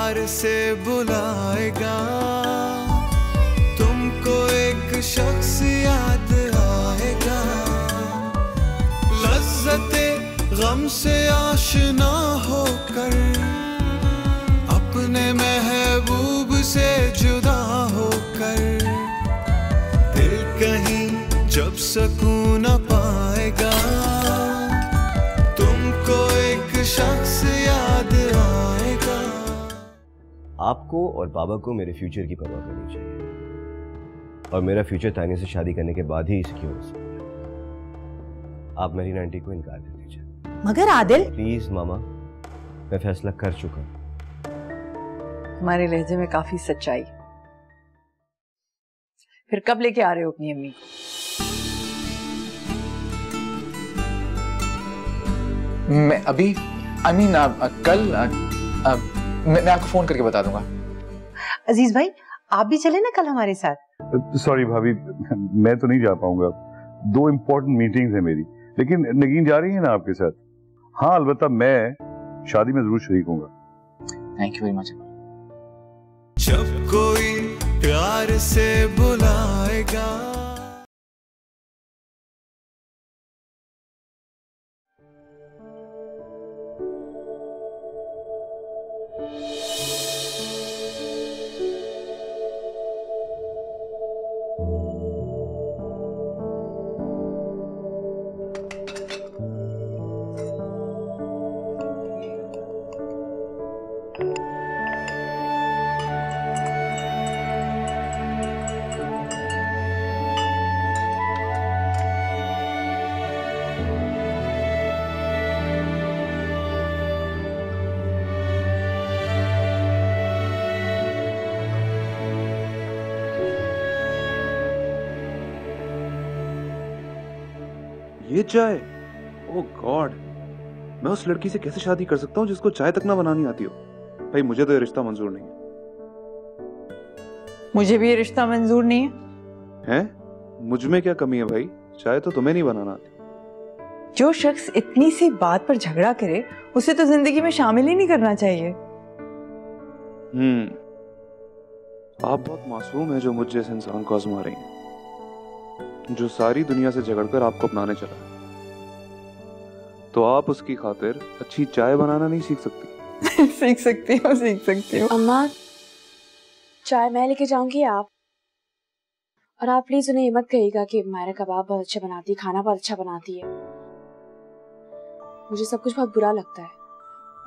प्यार से बुलाएगा, तुमको एक शख्स याद आएगा। लज्जते गम से आशना होकर, अपने महबूब से जुदा होकर, दिल कहीं जब सुकून न पाएगा, तुमको एक शख्स याद आएगा। आपको और बाबा को मेरे फ्यूचर की परवाह करनी चाहिए, और मेरा फ्यूचर तानिया से शादी करने के बाद ही सिक्योर हो सकता है। आप मेरी आंटी को इनकार कर दीजिए। मगर आदिल, प्लीज मामा, मैं फैसला कर चुका हूँ। हमारे लहजे में काफी सच्चाई। फिर कब लेके आ रहे हो अपनी अम्मी को? मैं अभी कल मैं आपको फोन करके बता दूंगा। अजीज भाई, आप भी चले ना कल हमारे साथ। सॉरी भाभी, मैं तो नहीं जा पाऊंगा, 2 इम्पोर्टेंट मीटिंग्स है मेरी। लेकिन नगीन जा रही है ना आपके साथ? हाँ, अलबत्ता मैं शादी में जरूर शरीक होऊंगा। Thank you very much. जब कोई प्यार से बुलाएगा। ये चाय, ओह गॉड, मैं उस लड़की से कैसे शादी कर सकता हूँ जिसको चाय तक ना बनानी आती हो? भाई मुझे तो ये रिश्ता मंजूर नहीं है। मुझे भी ये रिश्ता मंजूर नहीं है। हैं? मुझ में क्या कमी है भाई? चाय तो तुम्हें नहीं बनाना आती। जो शख्स इतनी सी बात पर झगड़ा करे, उसे तो जिंदगी में शामिल ही नहीं करना चाहिए। आप बहुत मासूम है जो मुझ जैसे इंसान को आजमा रही हैं, जो सारी दुनिया से झगड़कर आपको अपनाने चला है। तो आप उसकी खातिर अच्छी चाय बनाना नहीं सीख सकती? सीख सकती हूँ। अम्मा, चाय मैं लेके जाऊंगी आप, और आप प्लीज उन्हें मत कहिएगा कि मायरा कबाब बहुत अच्छा बनाती है, खाना बहुत अच्छा बनाती है। मुझे सब कुछ बहुत बुरा लगता है।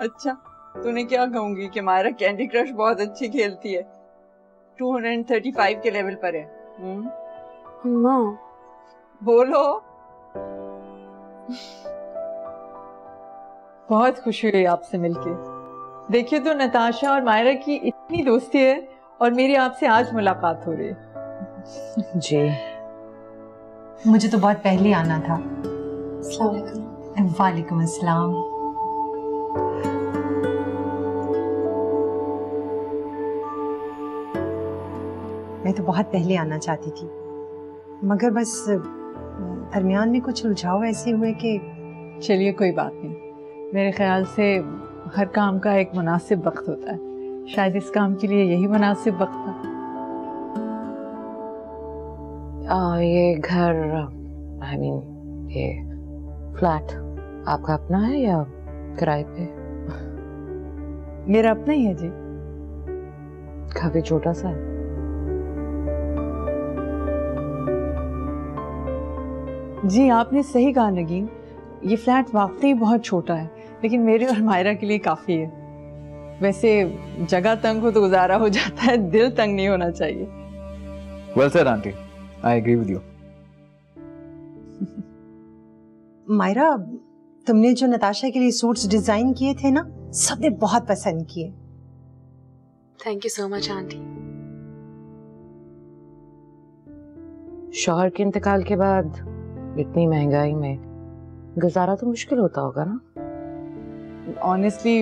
अच्छा, तूने क्या कहूंगी कि मायरा कैंडी क्रश बहुत अच्छी खेलती है, 235 के लेवल पर है। अम्मा बोलो। बहुत खुशी हुई आपसे मिलके। देखिए तो नताशा और मायरा की इतनी दोस्ती है, और मेरी आपसे आज मुलाकात हो रही है। जी, मुझे तो बहुत पहले आना था। अस्सलाम वालेकुम। वालेकुम अस्सलाम। मैं तो बहुत पहले आना चाहती थी, मगर बस दरमियान में कुछ उलझाव ऐसे हुए कि। चलिए कोई बात नहीं, मेरे ख्याल से हर काम का एक मुनासिब वक्त होता है। शायद इस काम के लिए यही मुनासिब वक्त था। ये घर, ये फ्लैट आपका अपना है या किराए पे? मेरा अपना ही है जी। काफी छोटा सा है। जी आपने सही कहा नगीन, ये फ्लैट वाकई बहुत छोटा है, लेकिन मेरे और मायरा के लिए काफी है। वैसे जगह तंग हो तो गुजारा हो जाता है, दिल तंग नहीं होना चाहिए। Well said aunty, I agree with you. Myra, तुमने जो नताशा के लिए सूट्स डिजाइन किए थे ना, सबने बहुत पसंद किए। Thank you so much aunty. शौहर के इंतकाल के बाद इतनी महंगाई में गुजारा तो मुश्किल होता होगा ना? ऑनेस्टली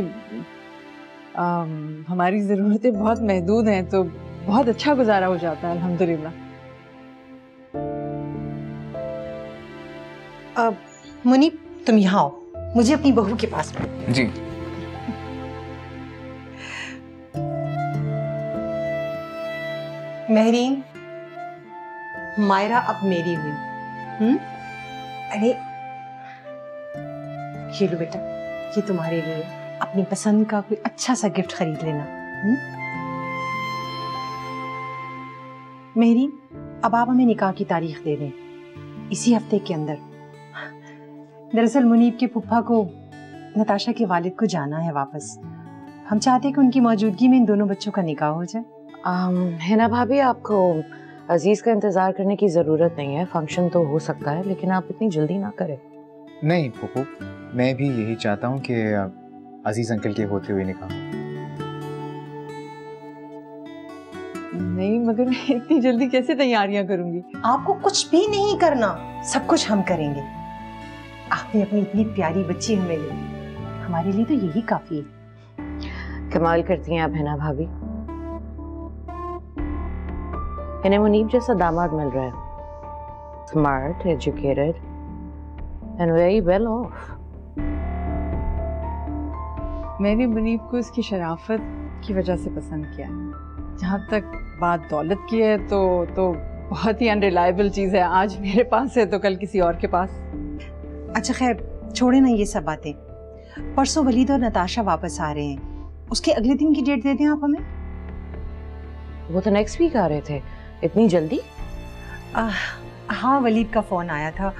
हमारी ज़रूरतें बहुत महदूद हैं, तो बहुत अच्छा गुजारा हो जाता है अल्हम्दुलिल्लाह। मुनीब, तुम यहाँ आओ, मुझे अपनी बहू के पास। जी। महरीन, मायरा अब मेरी हुई। अरे ये लो बेटा, ये तुम्हारे लिए, अपनी पसंद का कोई अच्छा सा गिफ्ट खरीद लेना। महरीन, अब आप हमें निकाह की तारीख दे दें, इसी हफ्ते के अंदर। दरअसल मुनीब के फुफ्फा को नताशा के वालिद को जाना है वापस। हम चाहते हैं कि उनकी मौजूदगी में इन दोनों बच्चों का निकाह हो जाए। हिना भाभी, आपको अजीज का इंतजार करने की जरूरत नहीं है। फंक्शन तो हो सकता है, लेकिन आप इतनी जल्दी ना करें। नहीं फूफू, मैं भी यही चाहता हूँ कि अजीज अंकल के होते हुए निकाह। नहीं, मगर मैं इतनी जल्दी कैसे तैयारियां करूंगी? आपको कुछ भी नहीं करना, सब कुछ हम करेंगे। आपने अपनी इतनी प्यारी बच्ची हमें दी, हमारे लिए तो यही काफी है। कमाल करती हैं आप हिना भाभी। इन्हें मुनीब जैसा दामाद मिल रहा है, smart, educated and very well of. मैंने मुनीब को इसकी शराफत की वजह से पसंद किया है। जहाँ तक बात दौलत की है तो बहुत ही अनरिलायबल चीज़ है। आज मेरे पास है तो कल किसी और के पास। अच्छा खैर, छोड़े ना ये सब बातें। परसों वलीद और नताशा वापस आ रहे हैं, उसके अगले दिन की डेट दे दें आप हमें। वो तो नेक्स्ट वीक आ रहे थे, इतनी जल्दी? हाँ, वलीद का फोन आया था।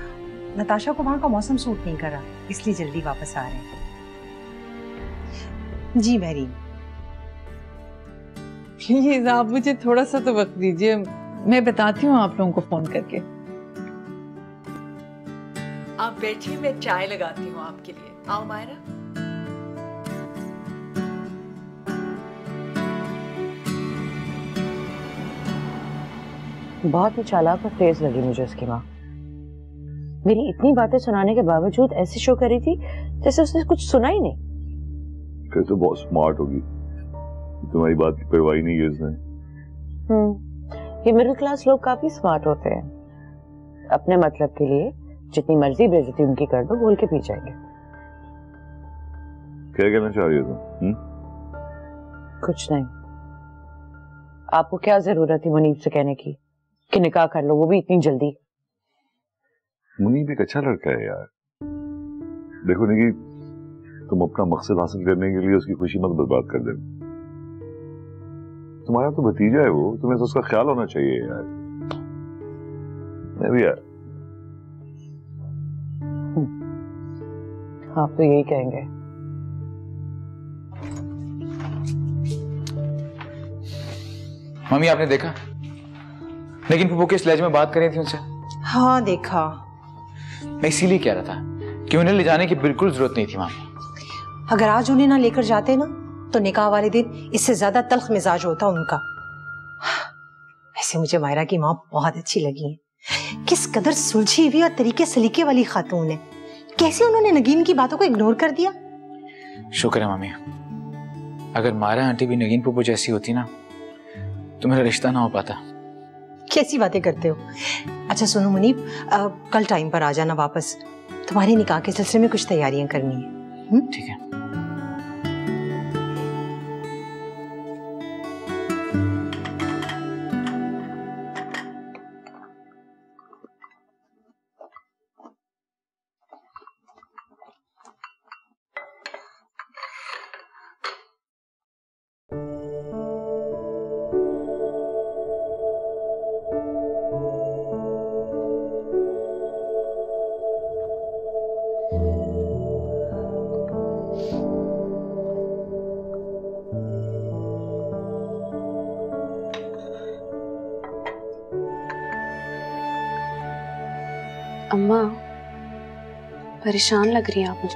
नताशा को वहाँ का मौसम सूट नहीं करा, इसलिए जल्दी वापस आ रहे हैं। जी मैरीन, प्लीज आप मुझे थोड़ा सा तो वक्त दीजिए, मैं बताती हूँ आप लोगों को फोन करके। आप बैठिए, मैं चाय लगाती हूँ आपके लिए। आओ मायरा। बहुत ही चालाक और तेज लगी मुझे उसकी माँ। मेरी इतनी बातें सुनाने के बावजूद ऐसी शो करी थी जैसे उसने कुछ सुना ही नहीं। फिर तो बहुत स्मार्ट होगी, तुम्हारी बात की परवाह नहीं की उसने। ये मिडिल क्लास लोग काफी स्मार्ट होते हैं। अपने मतलब के लिए जितनी मर्जी बेइज्जती उनकी कर दो, बोल के पी जाएंगे। क्या कहना चाह रही हो तुम? कुछ नहीं। आपको क्या जरूरत थी मुनीब से कहने की कि निकाह कर लो, वो भी इतनी जल्दी? मुनीब एक अच्छा लड़का है यार। देखो निकी, तुम अपना मकसद हासिल करने के लिए उसकी खुशी मत बर्बाद कर देना। तुम्हारा तो भतीजा है वो, तुम्हें तो उसका ख्याल होना चाहिए यार। मैं भी यार। आप तो यही कहेंगे। मम्मी, आपने देखा लेकिन फूफू किस लहजे में बात कर रही थी उनसे? हाँ देखा। मैं इसीलिए कह रहा था कि उन्हें ले जाने की बिल्कुल जरूरत नहीं थी मामी। अगर आज उन्हें ना लेकर जाते ना तो निकाह वाले दिन इससे ज्यादा तल्ख मिजाज होता उनका। ऐसे मुझे मायरा की माँ बहुत अच्छी लगी है। किस कदर सुलझी हुई और तरीके सलीके वाली खातून है। कैसे उन्होंने नगीन की बातों को इग्नोर कर दिया। शुक्र है मामी, अगर मायरा आंटी भी नगीन फूफू जैसी होती ना तो मेरा रिश्ता ना हो पाता। कैसी बातें करते हो। अच्छा सुनो मुनीब, कल टाइम पर आ जाना वापस। तुम्हारे निकाह के सिलसिले में कुछ तैयारियां करनी है। ठीक है। अम्मा, परेशान लग रही हैं आप मुझे।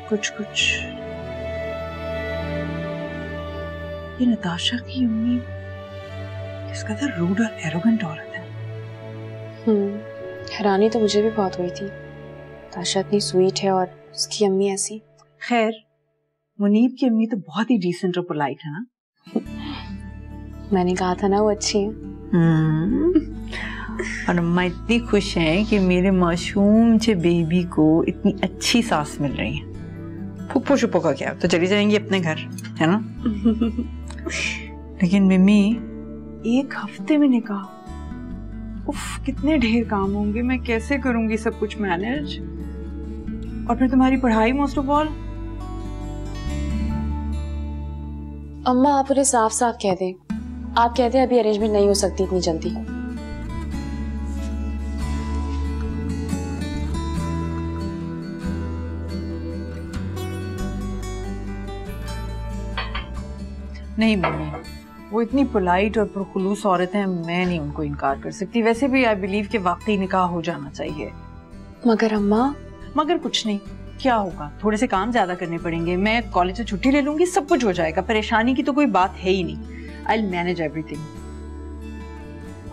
कुछ ये नताशा की अम्मी किस कदर रूड और एरोगेंट औरत है। हैरानी तो मुझे भी बहुत हुई थी। नताशा इतनी स्वीट है और उसकी अम्मी ऐसी। खैर, मुनीब की अम्मी तो बहुत ही डिसेंट और पोलाइट है ना। मैंने कहा था ना वो अच्छी है। और अम्मा इतनी खुश हैं कि मेरे मासूम से बेबी को इतनी अच्छी सास मिल रही है। फुप्पो शुप्पो का क्या, तो चली जाएंगी अपने घर, है ना। लेकिन मिमी, 1 हफ्ते में निकाह, उफ, कितने ढेर काम होंगे, मैं कैसे करूंगी सब कुछ मैनेज? और फिर तुम्हारी पढ़ाई मोस्ट ऑफ ऑल। अम्मा आप उन्हें साफ साफ कह दें, आप कहते हैं अभी अरेंजमेंट नहीं हो सकती इतनी जल्दी। नहीं मम्मी, वो इतनी पोलाइट और पुरखुलूस औरत है, मैं नहीं उनको इनकार कर सकती। वैसे भी आई बिलीव कि वाकई निकाह हो जाना चाहिए। मगर अम्मा। मगर कुछ नहीं, क्या होगा, थोड़े से काम ज्यादा करने पड़ेंगे, मैं कॉलेज से छुट्टी ले लूंगी, सब कुछ हो जाएगा। परेशानी की तो कोई बात है ही नहीं। I will manage everything.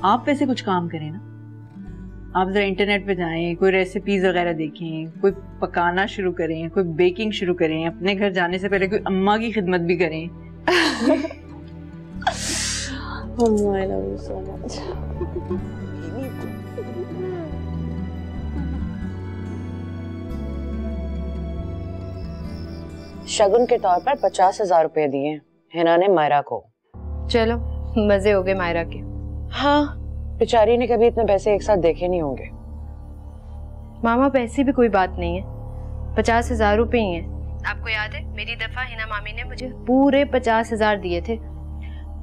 आप वैसे कुछ काम करें ना, आप जरा इंटरनेट पे जाएं, कोई रेसिपीज वगैरह देखें, कोई पकाना शुरू करें, कोई बेकिंग शुरू करें, अपने घर जाने से पहले कोई अम्मा की खिदमत भी करें। Mama, I love you so much. शगुन के तौर पर 50,000 रुपए दिए हिना ने मायरा को। चलो मजे हो गए मायरा के। हाँ, बेचारी ने कभी इतने पैसे एक साथ देखे नहीं होंगे। मामा पैसे भी कोई बात नहीं है, 50,000 रुपए ही हैं। आपको याद है मेरी दफा हिना मामी ने मुझे पूरे 50,000 दिए थे।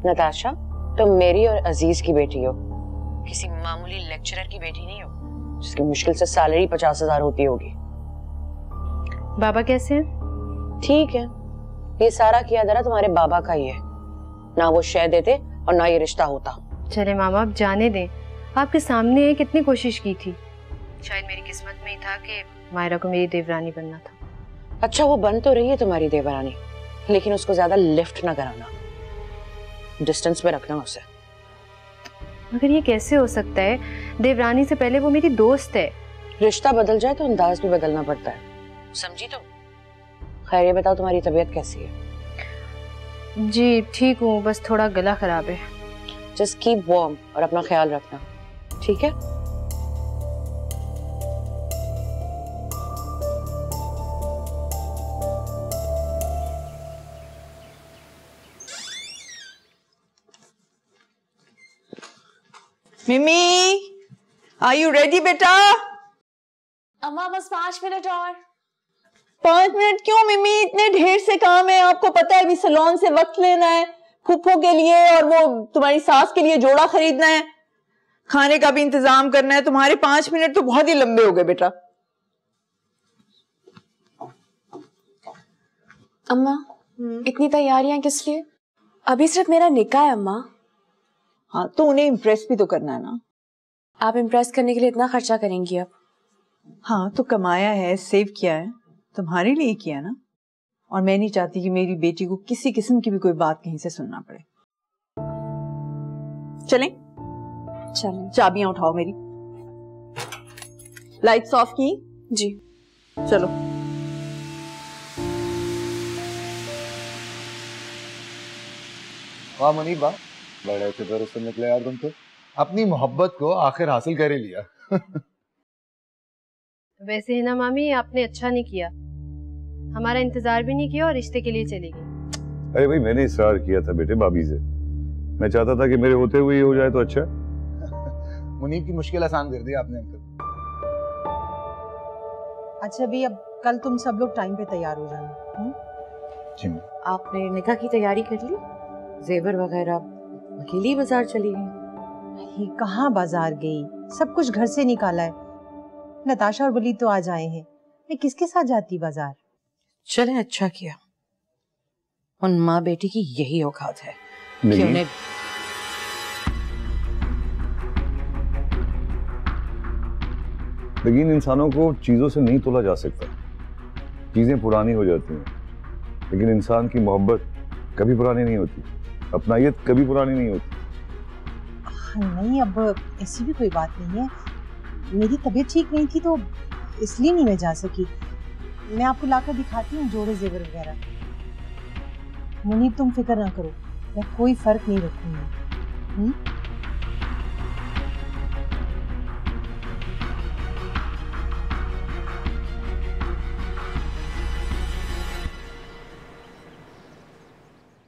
नताशा, तुम मेरी और अजीज की बेटी हो, किसी मामूली लेक्चरर की बेटी नहीं हो जिसकी मुश्किल से सैलरी 50,000 होती होगी। बाबा कैसे हैं? ठीक है, ये सारा किया धरा तुम्हारे बाबा का ही है, ना वो शय देते और ना ये रिश्ता होता। चले मामा अब जाने दें, आपके सामने है, कितनी कोशिश की थी। शायद मेरी किस्मत में ही था कि मायरा को मेरी देवरानी बनना था। अच्छा, वो बन तो रही है तुम्हारी देवरानी, लेकिन उसको ज्यादा लिफ्ट ना कराना, डिस्टेंस में रखना उसे। मगर ये कैसे हो सकता है, देवरानी से पहले वो मेरी दोस्त है। रिश्ता बदल जाए तो अंदाज भी बदलना पड़ता है, समझी तुम? खैर ये बताओ तुम्हारी तबीयत कैसी है? जी ठीक हूँ, बस थोड़ा गला खराब है। जस्ट कीप वार्म और अपना ख्याल रखना, ठीक है? मिमी, आर यू रेडी बेटा? अम्मा बस 5 मिनट और। 5 मिनट क्यों मिमी, इतने ढेर से काम है, आपको पता है अभी सलोन से वक्त लेना है, फूफो के लिए और वो तुम्हारी सास के लिए जोड़ा खरीदना है, खाने का भी इंतजाम करना है। तुम्हारे 5 मिनट तो बहुत ही लंबे हो गए बेटा। अम्मा इतनी तैयारियां किस लिए? अभी सिर्फ मेरा निकाह है अम्मा। हाँ तो उन्हें इम्प्रेस भी तो करना है ना। आप इम्प्रेस करने के लिए इतना खर्चा करेंगी अब? हाँ तो कमाया है, सेव किया है, तुम्हारे लिए किया ना। और मैं नहीं चाहती कि मेरी बेटी को किसी किस्म की भी कोई बात कहीं से सुनना पड़े। चलें? चलें। चाबियां उठाओ मेरी। लाइट्स ऑफ की? जी। चलो। वाह मुनीब वाह, बड़े फिक्र से निकले यार तुम तो। अपनी मोहब्बत को आखिर हासिल कर ही लिया। वैसे हिना मामी आपने अच्छा नहीं किया, हमारा इंतजार भी नहीं किया और रिश्ते के लिए चली गई। अरे भाई मैंने इसरार किया था बेटे भाभी से, मैं चाहता था कि मेरे होते हुए ये हो जाए तो अच्छा। मुनीब की मुश्किल आसान कर दी आपने अंकल। अच्छा भी अब कल तुम सब लोग टाइम पे तैयार हो जाना। जी। आपने निकाह की तैयारी कर ली? जेवर वगैरह अकेली बाजार चली गई? ये कहाँ बाजार गई, सब कुछ घर से निकाला है। नताशा और वलीद तो आज आए हैं, मैं किसके साथ जाती बाजार? चलें, अच्छा किया। उन माँ बेटी की यही औकात है कि उन्हें लेकिन इंसानों को चीजों से नहीं तोला जा सकता, चीजें पुरानी हो जाती हैं, लेकिन इंसान की मोहब्बत कभी पुरानी नहीं होती, अपनायत कभी पुरानी नहीं होती। नहीं अब ऐसी भी कोई बात नहीं है, मेरी तबीयत ठीक नहीं थी तो इसलिए नहीं मैं जा सकी। मैं आपको लाकर दिखाती हूँ जोड़े जेवर वगैरह। मुनीब तुम फिक्र ना करो, मैं कोई फर्क नहीं रखूंगी।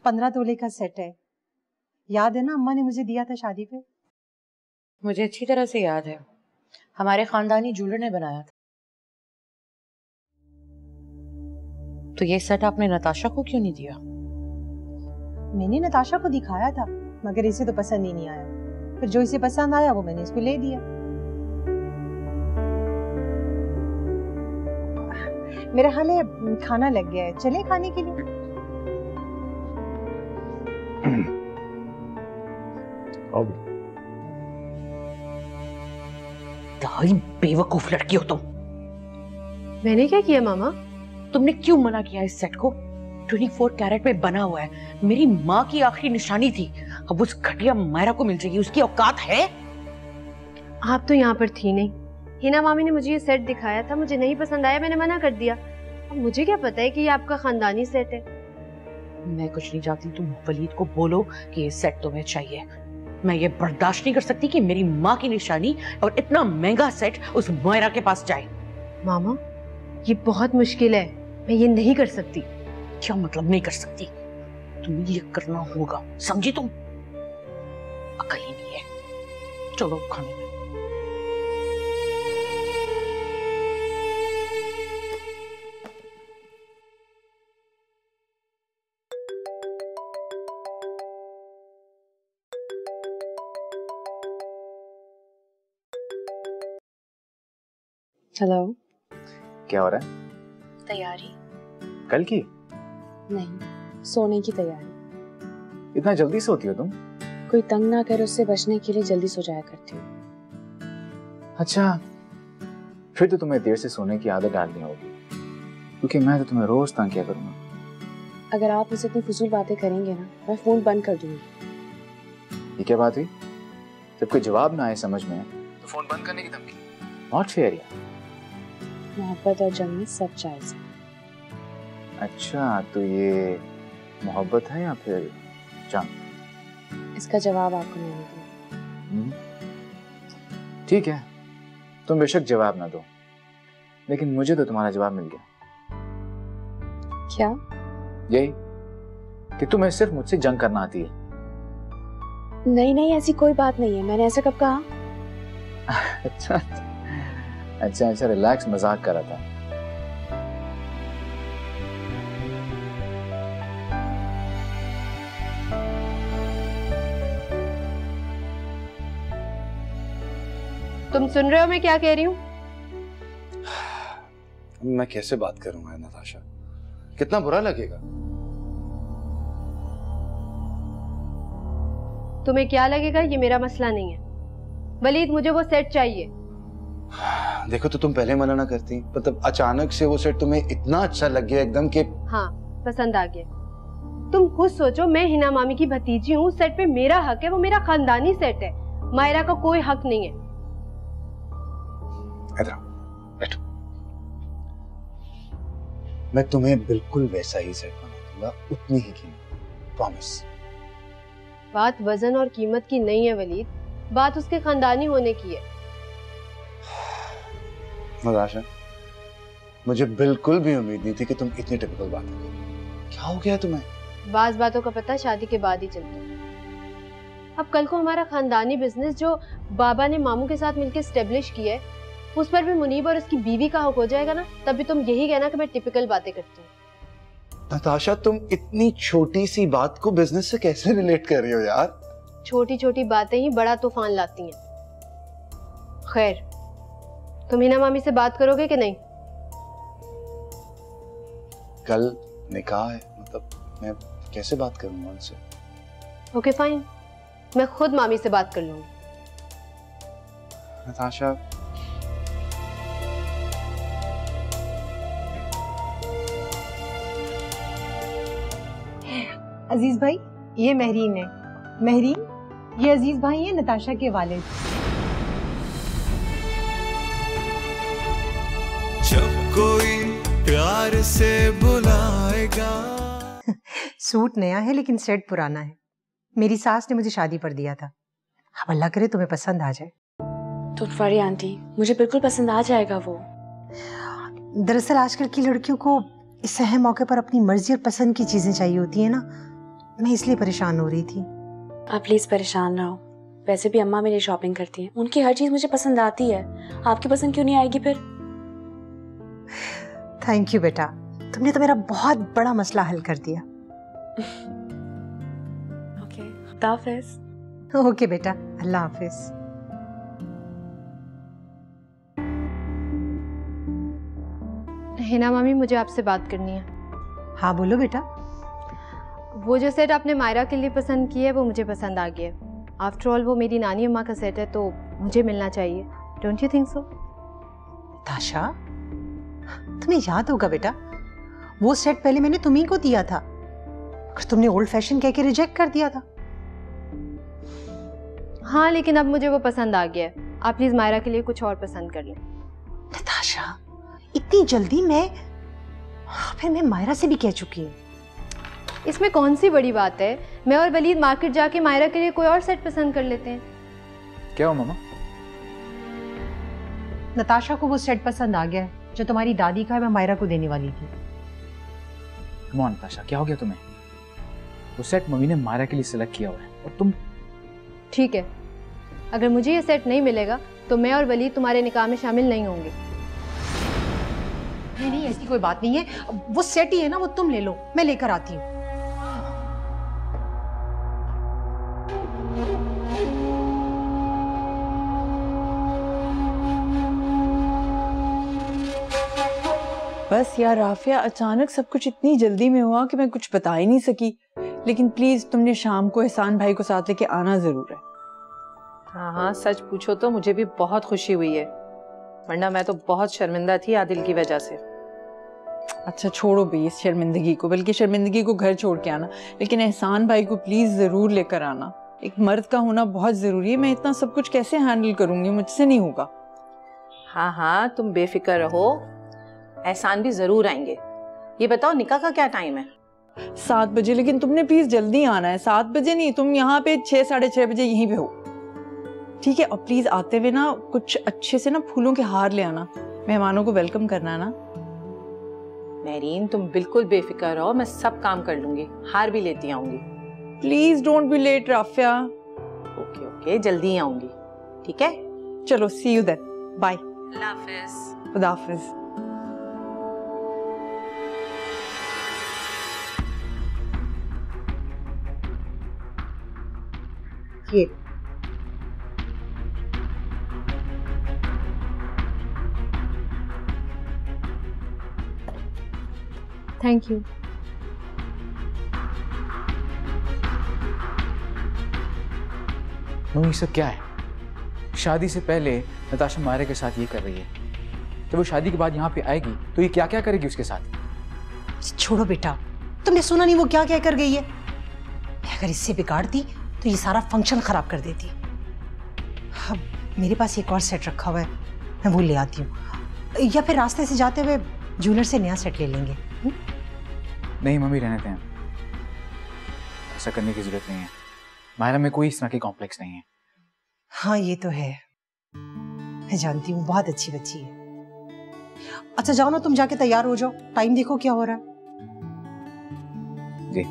15 तोले का सेट है, याद है ना अम्मा ने मुझे दिया था शादी पे? मुझे अच्छी तरह से याद है, हमारे खानदानी जूलर ने बनाया था। तो ये सेट आपने नताशा को क्यों नहीं दिया? मैंने नताशा को दिखाया था, मगर इसे तो पसंद ही नहीं आया। फिर जो इसे पसंद आया वो मैंने इसको ले दिया। मेरा हाल है खाना लग गया है, चले खाने के लिए? बेवकूफ लड़की हो तुम। मैंने क्या किया मामा? तुमने क्यों मना किया इस सेट को? 24 कैरेट में बना हुआ है, मेरी माँ की आखिरी निशानी थी। अब उस घटिया मायरा को मिल जाएगी, उसकी औकात है? आप तो यहाँ पर थी नहीं। हिना मामी ने मुझे ये सेट दिखाया था, मुझे नहीं पसंद आया, मैंने मना कर दिया। अब मुझे क्या पता है कि ये आपका खानदानी सेट है। मैं कुछ नहीं चाहती, तुम वलीद को बोलो कि ये सेट तुम्हें चाहिए। मैं ये बर्दाश्त नहीं कर सकती कि मेरी माँ की निशानी और इतना महंगा सेट उस मायरा के पास जाए। मामा ये बहुत मुश्किल है, मैं ये नहीं कर सकती। क्या मतलब नहीं कर सकती? तुम्हें ये करना होगा, समझी तुम? अकल ही नहीं है। चलो खाने में। हेलो। क्या हो रहा है? तैयारी? कल की? नहीं, सोने की तैयारी। इतना जल्दी सोती हो तुम? कोई तंग ना करे उससे बचने के लिए जल्दी सो जाया करती हूँ। अच्छा, फिर तो तुम्हें देर से सोने की आदत डालनी होगी, क्योंकि मैं तो तुम्हें रोज तंग किया करूंगा। अगर आप मुझसे इतनी फजूल बातें करेंगे ना, मैं फोन बंद कर दूंगी। ये क्या बात हुई? जब कोई जवाब ना आए समझ में तो फोन बंद करने की धमकी? नॉट फेयर यार। मोहब्बत और जंग में सब जायज है। अच्छा, तो ये मोहब्बत है या फिर जंग? इसका जवाब आपको नहीं दूंगा। ठीक है, तुम बेशक जवाब ना दो, लेकिन मुझे तो तुम्हारा जवाब मिल गया। क्या? यही कि तुम्हें सिर्फ मुझसे जंग करना आती है। नहीं नहीं, ऐसी कोई बात नहीं है, मैंने ऐसा कब कहा? अच्छा अच्छा अच्छा, रिलैक्स, मजाक कर रहा था। तुम सुन रहे हो मैं क्या कह रही हूँ? मैं कैसे बात करूंगा नताशा, कितना बुरा लगेगा। तुम्हें क्या लगेगा ये मेरा मसला नहीं है। वलीद मुझे वो सेट चाहिए। देखो, तो तुम पहले मना ना करती, मतलब अचानक से वो सेट तुम्हें इतना अच्छा लग गया एकदम कि हाँ, पसंद आ गया। तुम खुद सोचो, मैं हिना मामी की भतीजी हूँ, सेट पे मेरा हक है, वो मेरा खानदानी सेट है, मायरा का कोई हक नहीं है। इधर आओ, बैठो। मैं तुम्हें बिल्कुल वैसा ही सेट बना दूंगा, उतनी ही कीमत, प्रॉमिस। बात वजन और कीमत की नहीं है वलीद, बात उसके खानदानी होने की है। नताशा, मुझे बिल्कुल भी उम्मीद नहीं थी कि तुम इतनी टिपिकल बातें करोगे। क्या हो गया तुम्हें? बाज बातों का पता शादी के बाद ही चलता है। अब कल को हमारा खानदानी बिजनेस जो बाबा ने मामू के साथ मिलकर स्टेब्लिश किया है, उस पर भी मुनीब और उसकी बीवी का हक हो जाएगा ना, तब भी तुम यही कहना कि मैं टिपिकल बातें करती हूँ। नताशा, तुम इतनी छोटी सी बात को बिजनेस से कैसे रिलेट कर रही हो यार? छोटी छोटी बातें ही बड़ा तूफान लाती हैं। खैर, तुम हिना मामी से बात करोगे कि नहीं? कल निकाह है, मतलब मैं कैसे बात करूंगा उनसे? ओके फाइन, मैं खुद मामी से बात कर लूंगी। नताशा, अजीज भाई, ये महरीन है। महरीन, ये अजीज भाई है नताशा के वालिद। जब कोई प्यार से बुलाएगा। सूट नया है लेकिन सेट पुराना है। मेरी सास ने मुझे शादी पर दिया था। अब अल्लाह करे तुम्हें पसंद आ जाए। डोंट वरी आंटी, मुझे बिल्कुल पसंद आ जाएगा वो। दरअसल आजकल की लड़कियों को इस अहम मौके पर अपनी मर्जी और पसंद की चीजें चाहिए होती है ना, मैं इसलिए परेशान हो रही थी। आप प्लीज परेशान ना हो। वैसे भी अम्मा मेरी शॉपिंग करती हैं, उनकी हर चीज मुझे पसंद आती है। आपकी पसंद क्यों नहीं आएगी फिर? थैंक यू बेटा, तुमने तो मेरा बहुत बड़ा मसला हल कर दिया। ओके, खुदा हाफिज। ओके बेटा, अल्लाह हाफिज। हिना मामी, मुझे आपसे बात करनी है। हाँ बोलो बेटा। वो जो सेट आपने मायरा के लिए पसंद की है वो मुझे पसंद आ गया। आफ्टर ऑल वो मेरी नानी अम्मा का सेट है तो मुझे मिलना चाहिए। Don't you think so? ताशा, तुम्हें याद होगा बेटा, वो सेट पहले मैंने तुम्ही को दिया था, और तुमने ओल्ड फैशन कह के रिजेक्ट कर दिया था। हाँ, लेकिन अब मुझे वो पसंद आ गया है। आप प्लीज मायरा के लिए कुछ और पसंद कर लें। नताशा, इतनी जल्दी? फिर मैं मायरा से भी कह चुकी हूँ। इसमें कौन सी बड़ी बात है? मैं और वलीद मार्केट जाके मायरा के लिए कोई और सेट पसंद कर लेते हैं। क्या हो मामा? नताशा को वो सेट पसंद आ गया है जो तुम्हारी दादी का है, मैं मायरा को देने वाली थी। कम ऑन नताशा, क्या हो गया तुम्हें? वो सेट मम्मी ने मायरा के लिए सिलेक्ट किया हुआ है और तुम। ठीक है, अगर मुझे ये सेट नहीं मिलेगा तो मैं और वलीद तुम्हारे निकाह में शामिल नहीं होंगे। नहीं, ऐसी कोई बात नहीं है। वो सेट ही है ना, वो तुम ले लो, मैं लेकर आती हूँ। बस यार राफिया, अचानक सब कुछ इतनी जल्दी में हुआ कि मैं कुछ बता ही नहीं सकी। लेकिन प्लीज तुमने शाम को एहसान भाई को साथ लेके आना जरूर है। हाँ हाँ, सच पूछो तो मुझे भी बहुत खुशी हुई है, वरना मैं तो बहुत शर्मिंदा थी आदिल की वजह से। अच्छा छोड़ो भी इस शर्मिंदगी को, बल्कि शर्मिंदगी को घर छोड़ के आना, लेकिन एहसान भाई को प्लीज जरूर लेकर आना। एक मर्द का होना बहुत जरूरी है। मैं इतना सब कुछ कैसे हैंडल करूंगी, मुझसे नहीं होगा। हाँ हाँ, तुम बेफिक्र रहो, एहसान भी जरूर आएंगे। ये बताओ निकाह का क्या टाइम है? 7 बजे, लेकिन तुमने प्लीज जल्दी आना है। 7 बजे नहीं, तुम यहाँ पे 6 साढ़े 6 बजे यहीं पे हो, ठीक है? और प्लीज आते हुए ना कुछ अच्छे से ना फूलों के हार ले आना, मेहमानों को वेलकम करना ना। मेरीन, तुम बिल्कुल बेफिक्र रहो, मैं सब काम कर लूंगी, हार भी लेती आऊंगी। Please don't be late Rafia. Okay okay, जल्दी आऊंगी, ठीक है? चलो, सी यू देन, बाय। अल्लाह हाफिज। खुदा हाफिज। ये थैंक यू। मम्मी, ये सब क्या है? शादी से पहले नताशा मायरा के साथ ये कर रही है, जब वो शादी के बाद यहाँ पे आएगी तो ये क्या क्या करेगी उसके साथ? छोड़ो बेटा, तुमने सुना नहीं वो क्या क्या कर गई है? अगर इससे बिगाड़ती तो ये सारा फंक्शन खराब कर देती। अब मेरे पास एक और सेट रखा हुआ है, मैं वो ले आती हूँ, या फिर रास्ते से जाते हुए ज्वेलर से नया सेट ले लेंगे। नहीं मम्मी, रहने दें, ऐसा करने की जरूरत नहीं है। मायरा में कोई इस तरह की कॉम्प्लेक्स नहीं है। हाँ ये तो है, मैं जानती हूँ, बहुत अच्छी बच्ची है। अच्छा जाओ ना, तुम जाके तैयार हो जाओ, टाइम देखो क्या हो रहा है। जी।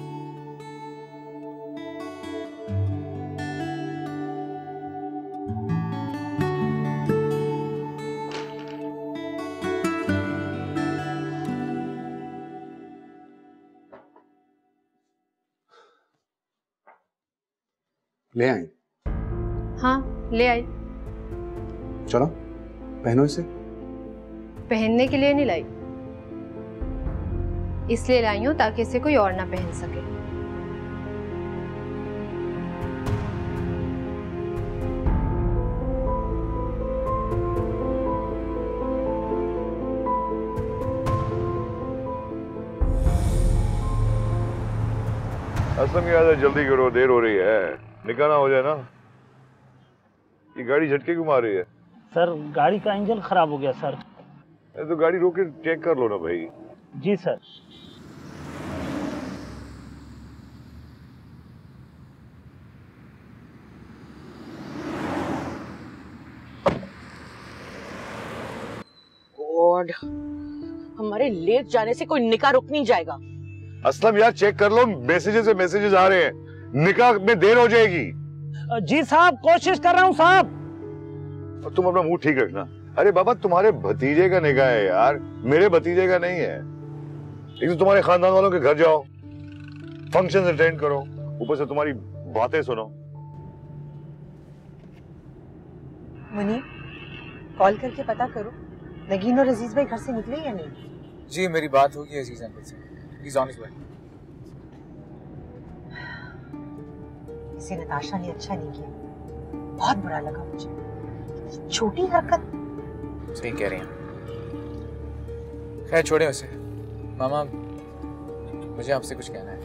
ले आई? हाँ ले आई। चलो पहनो इसे। पहनने के लिए नहीं लाई, इसलिए लाई हूं ताकि इसे कोई और ना पहन सके। असलम यार, जल्दी करो, देर हो रही है, निकाह ना हो जाए ना। ये गाड़ी झटके क्यों मार रही है? सर गाड़ी का इंजन खराब हो गया सर। तो गाड़ी रोक के चेक कर लो ना भाई। जी सर। गॉड, हमारे लेट जाने से कोई निकाह रुक नहीं जाएगा। असलम यार चेक कर लो, मैसेजेस आ रहे हैं, निकाह में देर हो जाएगी। जी साहब, कोशिश कर रहा हूँ साहब। और तुम अपना मुंह ठीक रखना। अरे बाबा, तुम्हारे भतीजे का निकाह है यार, मेरे भतीजे का नहीं है। एक तो तुम्हारे खानदान वालों के घर जाओ, फंक्शन अटेंड करो, ऊपर से तुम्हारी बातें सुनो। मुनीब, कॉल करके पता करो नगीन और अजीज भाई घर से निकले या नहीं। जी मेरी बात होगी अजीज अंकल से, he is on his way. इसे नताशा ने अच्छा नहीं किया, बहुत बुरा लगा मुझे। छोटी हरकत। सही कह रही हैं। खैर छोड़े उसे। मामा, मुझे आपसे कुछ कहना है।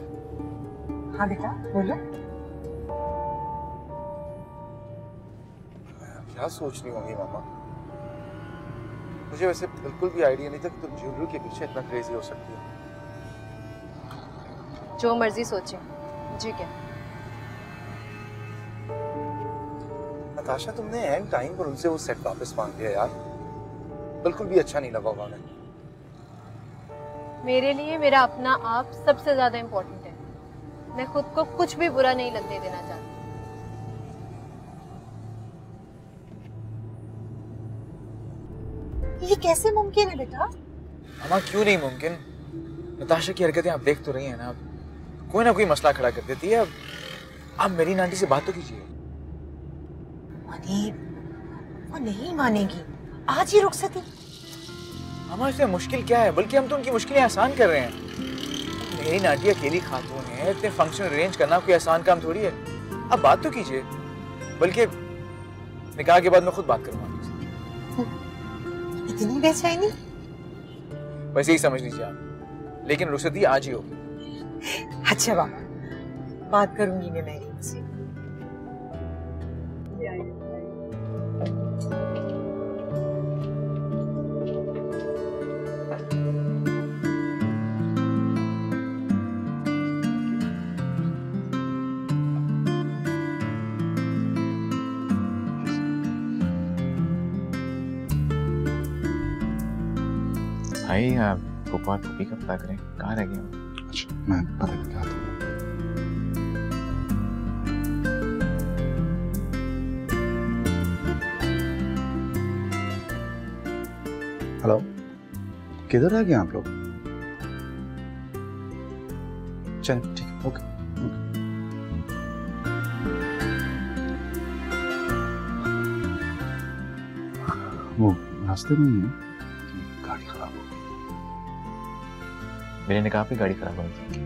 हाँ बेटा, बोलो। क्या सोच रही होंगी मामा? मुझे वैसे बिल्कुल भी आइडिया नहीं था कि तुम ज्वेलरी के पीछे इतना क्रेजी हो सकती हो। जो मर्जी सोचे, जी क्या? नताशा, तुमने एंड टाइम पर उनसे वो सेट वापस मांग लिया यार, बिल्कुल भी अच्छा नहीं लगा होगा उन्हें। मेरे लिए मेरा अपना आप सबसे ज्यादा इम्पोर्टेंट है। मैं खुद को कुछ भी बुरा नहीं लगने देना चाहती। ये कैसे मुमकिन है बेटा? मामा क्यों नहीं मुमकिन? नताशा की हरकतें आप देख तो रही हैं ना, कोई ना कोई मसला खड़ा कर देती है। अब आप मेरी आंटी से बात तो कीजिए। मुनीब, वो नहीं मानेगी, आज ही रुखसती। मामा इसमें मुश्किल क्या है? बल्कि हम तो उनकी मुश्किलें आसान कर रहे हैं। मेरी नाटी अकेली खातून है, इतने फंक्शन अरेंज करना कोई आसान काम थोड़ी है। अब बात तो कीजिए, बल्कि निकाह के बाद मैं खुद बात करूंगा। इतनी बेचैनी? वैसे ही समझ लीजिए आप, लेकिन रुखसती आज ही होगी। अच्छा बाबा, बात करूंगी मैं मैरी से। भाई फूफा और फूफी का पता करें, कहाँ रह गए? अच्छा, मैं पता करके आता हूँ। हेलो, किधर आ गए आप लोग? चल ठीक है, ओके। वो रास्ते में ही है, गाड़ी खराब हो गई। मेरे निकाह पे गाड़ी खराब हुई थी।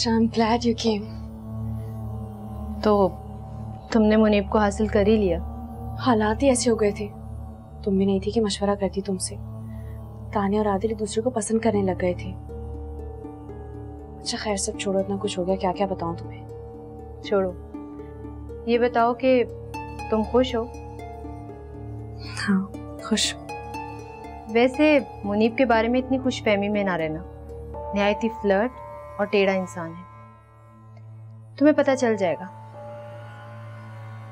I'm glad you came. तो तुमने मुनीब को हासिल कर ही लिया? हालात ही ऐसे हो गए थे। तुम भी नहीं थी कि मशवरा करती तुमसे। तानिया और आदिल एक दूसरे को पसंद करने लग गए थे। अच्छा खैर, सब छोड़ो, इतना कुछ हो गया, क्या क्या बताऊं तुम्हें? छोड़ो, ये बताओ कि तुम खुश हो? हाँ खुश। वैसे मुनीब के बारे में इतनी खुशफहमी में ना रहना, निहायती फ्लर्ट और टेढ़ा इंसान है, तुम्हें पता चल जाएगा।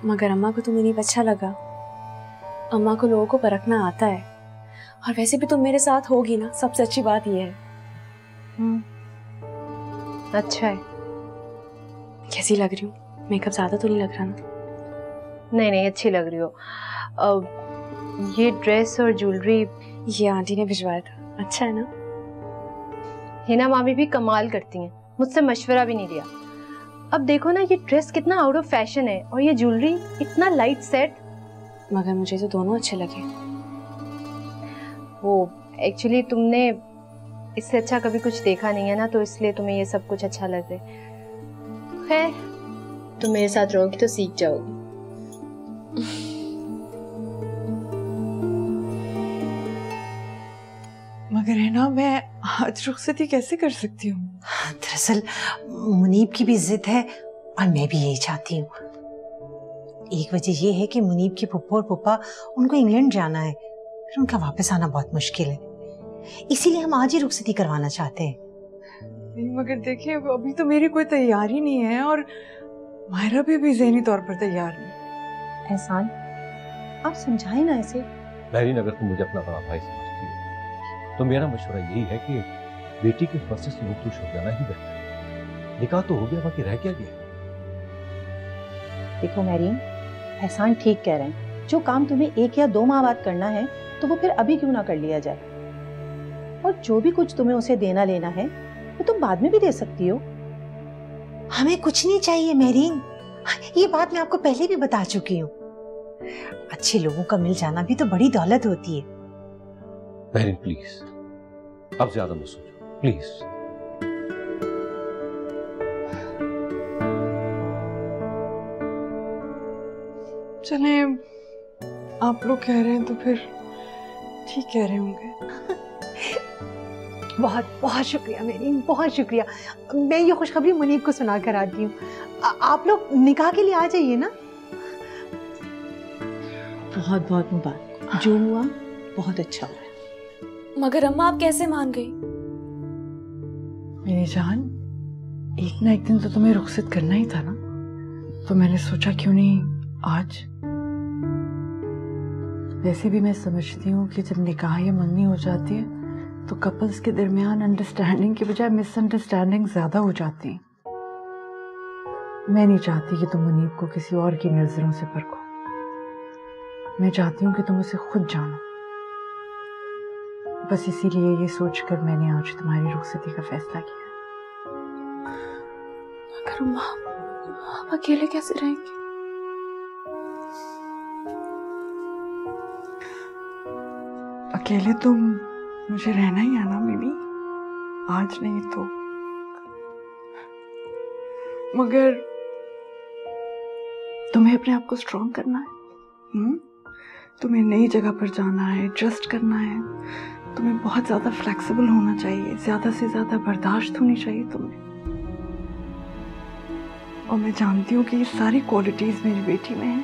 मगर अम्मा को तो मुनीब अच्छा लगा। अम्मा को लोगों को परखना आता है, और वैसे भी तुम मेरे साथ होगी ना, सबसे अच्छी बात यह है। अच्छा है। कैसी लग रही हूँ? मेकअप ज्यादा तो नहीं लग रहा ना? नहीं नहीं, अच्छी लग रही हो। ये ड्रेस और ज्वेलरी ये आंटी ने भिजवाया था। अच्छा है ना? हिना मामी भी कमाल करती हैं, मुझसे मशवरा भी नहीं लिया। अब देखो ना, ये ड्रेस कितना आउट ऑफ फैशन है और ये ज्वेलरी इतना लाइट सेट। मगर मुझे तो दोनों अच्छे लगे। वो एक्चुअली तुमने इससे अच्छा कभी कुछ देखा नहीं है ना, तो इसलिए तुम्हें ये सब कुछ अच्छा लग रहा है। खैर, तुम मेरे साथ रहोगी तो सीख जाओगी। मगर है ना, मैं आज रुखसती कैसे कर सकती हूँ? दरअसल मुनीब की भी जिद है और मैं भी यही चाहती हूँ। एक वजह ये है कि मुनीब की फुप्पो और पुप्पा उनको इंग्लैंड जाना है, फिर उनका वापस आना बहुत मुश्किल है, इसीलिए हम आज ही रुखसती करवाना चाहते हैं। नहीं मगर देखिए, अभी तो मेरी कोई तैयारी नहीं है और मायरा भी ज़हनी तौर पर तैयार नहीं। एहसान, आप समझाएं ना ऐसे। बहरीन, अगर तुम मुझे अपना बड़ा भाई समझती हो तो मेरा मशवरा यही है कि बेटी के फंसे से मुक्तुश हो जाना ही बेहतर है। निकाह तो हो गया, बाकी रह क्या गया। देखो मैरीन, एहसान ठीक कह रहे हैं। जो काम तुम्हें 1 या 2 माह बाद करना है तो वो फिर अभी क्यों ना कर लिया जाए। और जो भी कुछ तुम्हें उसे देना लेना है वो तुम बाद में भी दे सकती हो। हमें कुछ नहीं चाहिए मैरीन, ये बात मैं आपको पहले भी बता चुकी हूँ। अच्छे लोगों का मिल जाना भी तो बड़ी दौलत होती है। बहरीन प्लीज, अब ज्यादा मत सोचो प्लीज। चले, आप लोग कह रहे हैं तो फिर ठीक कह रहे होंगे। बहुत बहुत शुक्रिया मेरीन, बहुत शुक्रिया। मैं ये खुशखबरी मुनीब को सुना कर आती हूँ। आप लोग निकाह के लिए आ जाइए ना। बहुत बहुत मुबारक, जो हुआ बहुत अच्छा हुआ। मगर अम्मा आप कैसे मान गई? मेरी जान, एक ना एक दिन तो तुम्हें रुखसत करना ही था ना, तो मैंने सोचा क्यों नहीं आज। वैसे भी मैं समझती हूँ कि जब निकाह या मंगनी हो जाती है तो कपल्स के दरमियान अंडरस्टैंडिंग की बजाय मिसअंडरस्टैंडिंग ज्यादा हो जाती है। मैं नहीं चाहती कि तुम मुनीब को किसी और की नजरों से परखो। मैं चाहती हूँ कि तुम उसे खुद जानो। बस इसीलिए ये सोचकर मैंने आज तुम्हारी रुखसती का फैसला किया। मगर अम्मा, आप अकेले कैसे रहेंगे? अकेले तो मुझे रहना ही है ना बेबी, आज नहीं तो। मगर तुम्हें अपने आप को स्ट्रॉन्ग करना है। तुम्हें नई जगह पर जाना है, एडजस्ट करना है। तुम्हें बहुत ज्यादा फ्लेक्सिबल होना चाहिए, ज्यादा से ज्यादा बर्दाश्त होनी चाहिए तुम्हें। और मैं जानती हूँ कि ये सारी क्वालिटीज मेरी बेटी में है।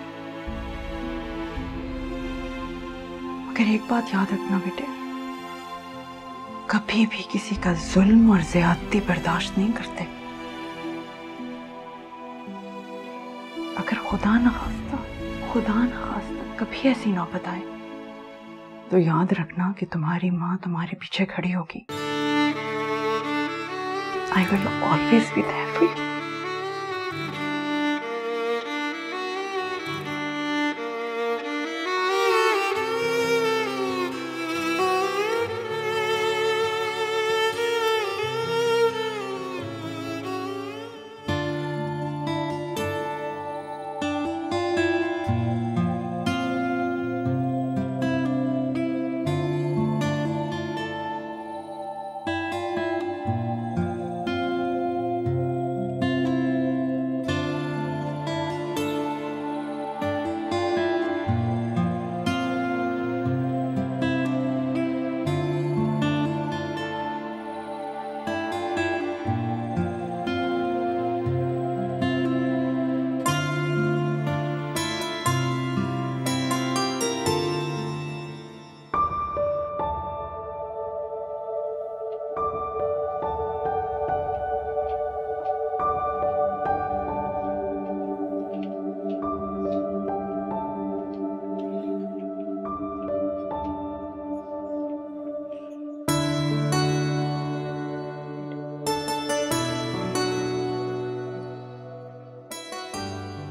मगर एक बात याद रखना बेटे, कभी भी किसी का जुल्म और ज्यादती बर्दाश्त नहीं करते। अगर खुदा न खास्ता कभी ऐसी नौबत आए तो याद रखना कि तुम्हारी माँ तुम्हारे पीछे खड़ी होगी। I will always be there for you.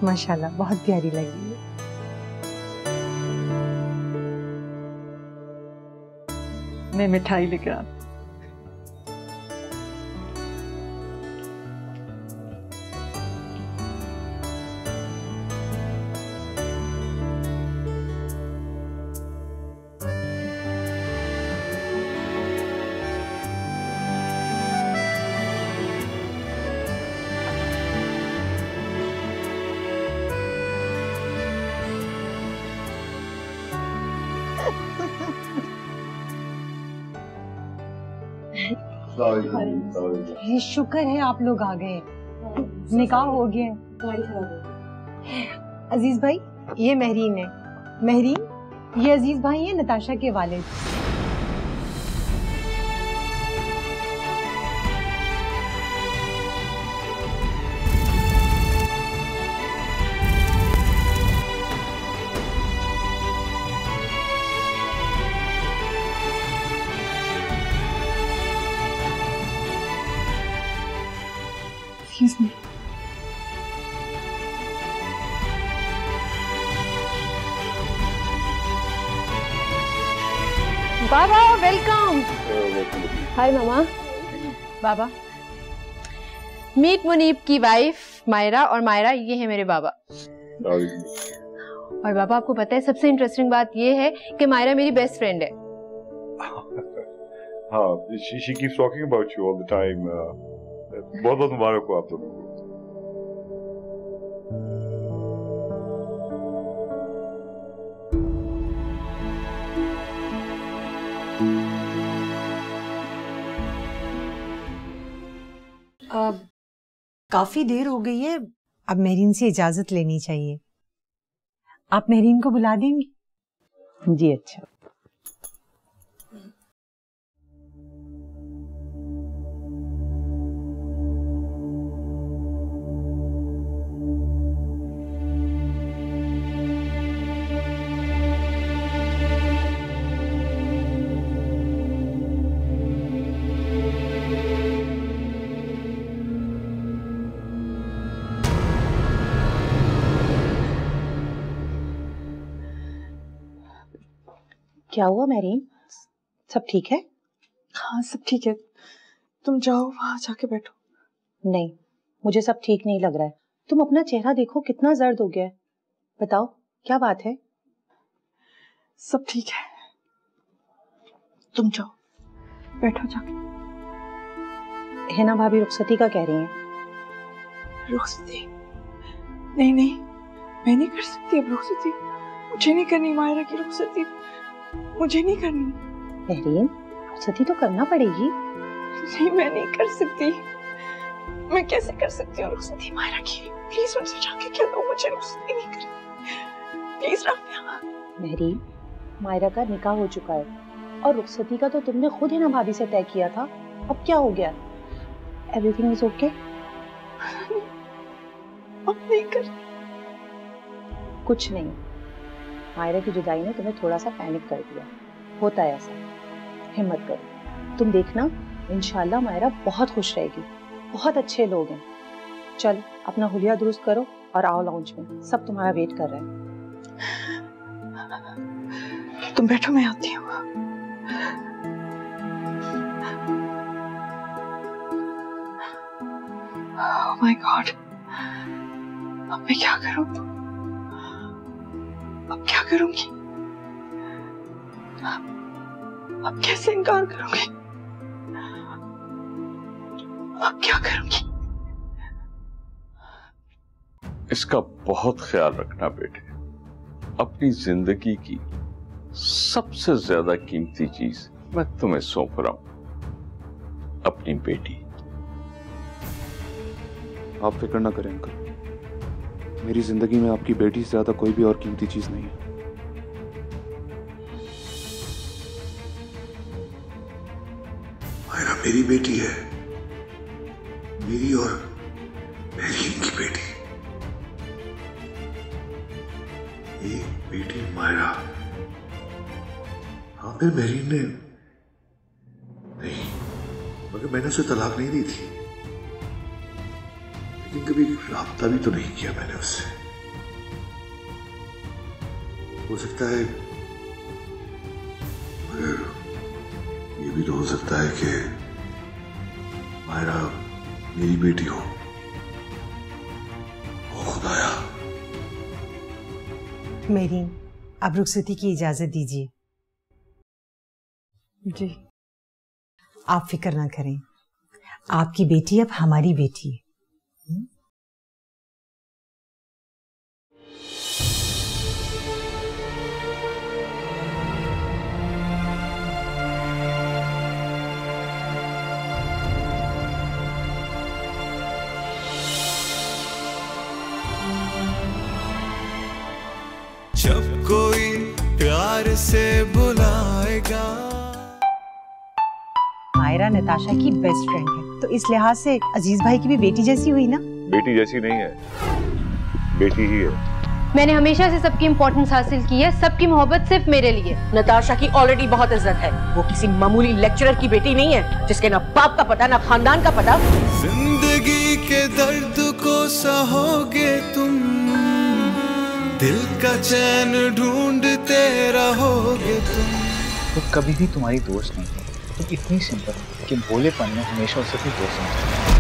माशाल्लाह बहुत प्यारी लगी है। मैं मिठाई लेकर आती। ये शुक्र है आप लोग आ गए, निकाह हो गया। अजीज भाई, ये महरीन है। महरीन, ये अजीज भाई है नताशा के वालिद। Excuse me. बाबा वेलकम। हाय मामा। बाबा मीट मुनीब की वाइफ मायरा, और मायरा ये है मेरे बाबा। और बाबा आपको पता है सबसे इंटरेस्टिंग बात ये है कि मायरा मेरी बेस्ट फ्रेंड है। हाँ, she keeps talking about you all the time. बहुत बहुत मुबारक हो आप दोनों को। काफी देर हो गई है, अब मेरीन से इजाजत लेनी चाहिए। आप मेरीन को बुला देंगी? जी अच्छा। क्या हुआ मेरीन, सब ठीक है? हाँ सब ठीक है, तुम जाओ वहां जाके बैठो। नहीं, मुझे सब ठीक नहीं लग रहा है। तुम अपना चेहरा देखो, कितना जर्द हो गया है। बताओ क्या बात है? सब ठीक है, तुम जाओ बैठो जाके। हिना भाभी रुखसती का कह रही हैं। रुखसती? नहीं नहीं, मैं नहीं कर सकती अब रुखसती। मुझे नहीं करनी मायरा की रुखसती, मुझे नहीं करनी। मेरीन, रुखसती तो करना पड़ेगी। नहीं मैं नहीं कर सकती। मैं कैसे कर सकती हूँ रुखसती मायरा की? प्लीज उनसे जाके कह दो मुझे रुखसती नहीं करनी, प्लीज राफिया। मेरीन, मायरा का निकाह हो चुका है और रुखसती का तो तुमने खुद हिना भाभी से तय किया था। अब क्या हो गया? Everything is okay? अब नहीं कर। कुछ नहीं, मायरा की जुदाई ने तुम्हें थोड़ा सा पैनिक कर दिया, होता है ऐसा। हिम्मत करो, तुम देखना इंशाल्लाह मायरा बहुत खुश रहेगी। बहुत अच्छे लोग हैं। चल अपना हुलिया दुरुस्त करो और आओ लाउंज में, सब तुम्हारा वेट कर रहे हैं। तुम बैठो, मैं आती हूँ। Oh my God, अब मैं क्या करूँ? अब क्या करूंगी? अब कैसे इनकार करूंगी? अब क्या करूंगी? इसका बहुत ख्याल रखना बेटे। अपनी जिंदगी की सबसे ज्यादा कीमती चीज मैं तुम्हें सौंप रहा हूं, अपनी बेटी। आप फिक्र ना करें अंकल, मेरी जिंदगी में आपकी बेटी से ज्यादा कोई भी और कीमती चीज नहीं है। मायरा मेरी बेटी है, मेरी और मेरीन की बेटी। ये बेटी मायरा। हाँ फिर मेरीन ने नहीं, मगर मैंने उसे तलाक नहीं दी थी, लेकिन कभी राब्ता भी तो नहीं किया मैंने उससे। हो सकता है, मगर ये भी तो हो सकता है कि मायरा मेरी बेटी हो। ओ खुदाया। मेरीन, अब रुखसती की इजाजत दीजिए। जी। आप फिक्र ना करें, आपकी बेटी अब हमारी बेटी है। जब कोई प्यार से बुलाएगा। मायरा नताशा की बेस्ट फ्रेंड है, तो इस लिहाज से अजीज भाई की भी बेटी जैसी हुई ना? बेटी जैसी नहीं है, बेटी ही है। मैंने हमेशा से सबकी इम्पोर्टेंस हासिल की है, सबकी मोहब्बत सिर्फ मेरे लिए। नताशा की ऑलरेडी बहुत इज्जत है, वो किसी मामूली लेक्चरर की बेटी नहीं है जिसके ना बाप का पता ना खानदान का पता। जिंदगी के दर्द को सहोगे तुम, दिल का चैन ढूंढते रहोगे तुम। वो कभी भी तुम्हारी दोस्त नहीं थी, तुम इतनी सिंपल कि भोलेपन में हमेशा उसे अपनी दोस्त समझते।